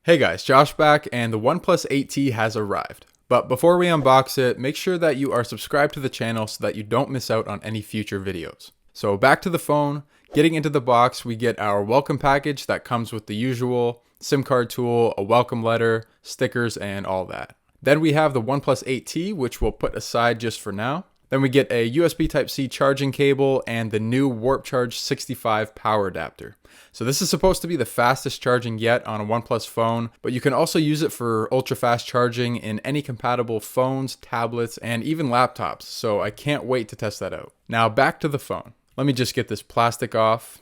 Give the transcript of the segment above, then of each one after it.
Hey guys, Josh back, and the OnePlus 8T has arrived. But before we unbox it, make sure that you are subscribed to the channel so that you don't miss out on any future videos. So back to the phone, getting into the box, we get our welcome package that comes with the usual SIM card tool, a welcome letter, stickers, and all that. Then we have the OnePlus 8T, which we'll put aside just for now. Then we get a USB Type-C charging cable and the new Warp Charge 65 power adapter. So this is supposed to be the fastest charging yet on a OnePlus phone, but you can also use it for ultra fast charging in any compatible phones, tablets, and even laptops. So I can't wait to test that out. Now back to the phone. Let me just get this plastic off.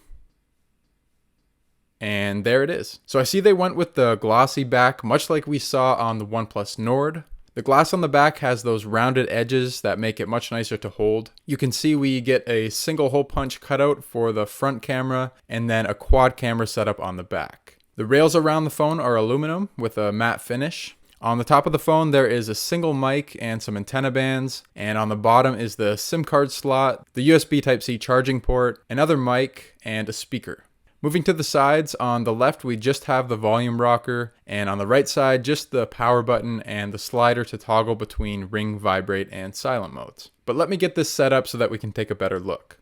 And there it is. So I see they went with the glossy back, much like we saw on the OnePlus Nord. The glass on the back has those rounded edges that make it much nicer to hold. You can see we get a single hole punch cutout for the front camera and then a quad camera setup on the back. The rails around the phone are aluminum with a matte finish. On the top of the phone there is a single mic and some antenna bands, and on the bottom is the SIM card slot, the USB Type-C charging port, another mic, and a speaker. Moving to the sides, on the left we just have the volume rocker, and on the right side just the power button and the slider to toggle between ring, vibrate, and silent modes. But let me get this set up so that we can take a better look.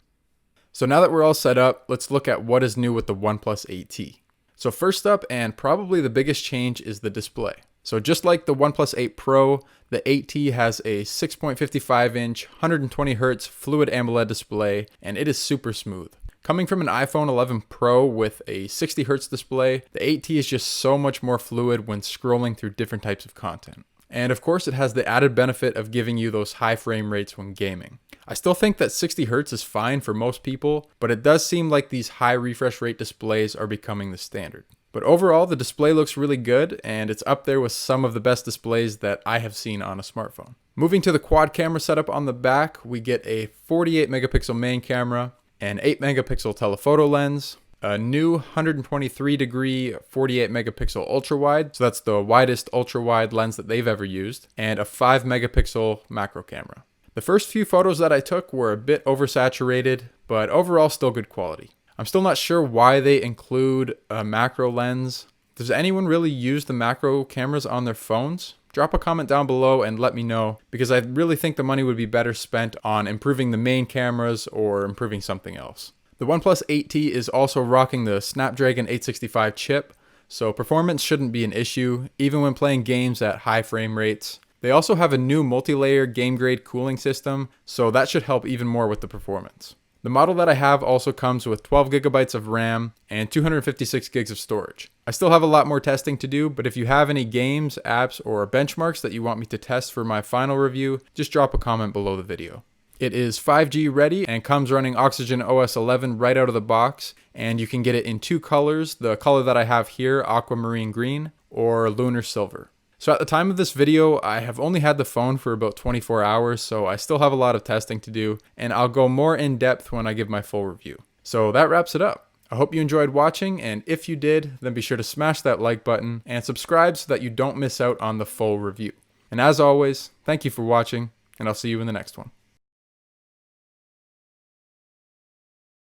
So now that we're all set up, let's look at what is new with the OnePlus 8T. So first up, and probably the biggest change, is the display. So just like the OnePlus 8 Pro, the 8T has a 6.55-inch, 120Hz Fluid AMOLED display, and it is super smooth. Coming from an iPhone 11 Pro with a 60Hz display, the 8T is just so much more fluid when scrolling through different types of content. And of course it has the added benefit of giving you those high frame rates when gaming. I still think that 60Hz is fine for most people, but it does seem like these high refresh rate displays are becoming the standard. But overall, the display looks really good, and it's up there with some of the best displays that I have seen on a smartphone. Moving to the quad camera setup on the back, we get a 48 megapixel main camera, an 8 megapixel telephoto lens, a new 123 degree 48 megapixel ultra wide, so that's the widest ultra wide lens that they've ever used, and a 5 megapixel macro camera. The first few photos that I took were a bit oversaturated, but overall still good quality. I'm still not sure why they include a macro lens. Does anyone really use the macro cameras on their phones? Drop a comment down below and let me know, because I really think the money would be better spent on improving the main cameras or improving something else. The OnePlus 8T is also rocking the Snapdragon 865 chip, so performance shouldn't be an issue, even when playing games at high frame rates. They also have a new multi-layer game-grade cooling system, so that should help even more with the performance. The model that I have also comes with 12 gigabytes of RAM and 256 gigs of storage. I still have a lot more testing to do, but if you have any games, apps, or benchmarks that you want me to test for my final review, just drop a comment below the video. It is 5G ready and comes running Oxygen OS 11 right out of the box, and you can get it in two colors, the color that I have here, aquamarine green, or lunar silver. So at the time of this video, I have only had the phone for about 24 hours, so I still have a lot of testing to do, and I'll go more in depth when I give my full review. So that wraps it up. I hope you enjoyed watching, and if you did, then be sure to smash that like button and subscribe so that you don't miss out on the full review. And as always, thank you for watching, and I'll see you in the next one.